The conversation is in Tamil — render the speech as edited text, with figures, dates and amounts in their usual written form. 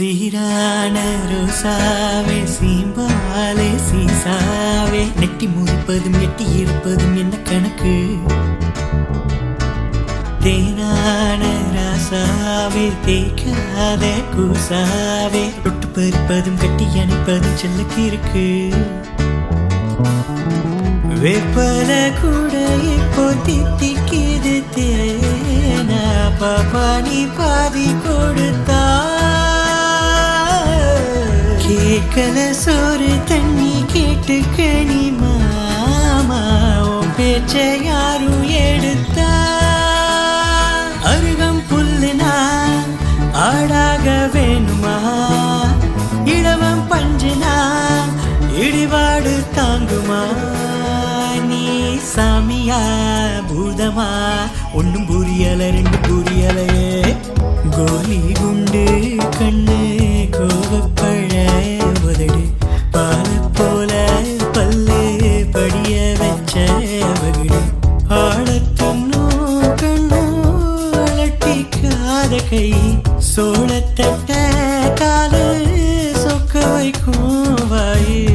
சீரான ரோசாவே சீம்பாலே சீசாவே நெட்டி முறிப்பதும் எட்டி இருப்பதும் என்ன கணக்கு தேனான ராசாவே தேய்க்காத கூசாவே தொட்டு பறிப்பதும் கட்டி அணைப்பதும் செல்லுக்கு இருக்கு வேப்பல கூட இப்போ தித்திக்கிது தேனா பாப்பா நீ பாதி கொடுத்தா கேட்கல சோறு தண்ணி கேட்டு கனி மாமா உன் பேச்ச யாரும் எடுத்தா அருகம் புல்லுனா ஆடாக வேணுமா இளவம் பஞ்சுனா இடிபாடு தாங்குமா நீ சாமியா பூதமா ஒன்னும் புரியல ரெண்டு புரியலையே கோலி குண்டு கண்ணு கோவப்பழ உதடு பால போல பல்லு படிய வச்ச வகுடு ஆழத்துன்னு கண்ணு அலட்டிக்காத கை சோளத்தட்ட காலு சொக்க வைக்கும் வாயு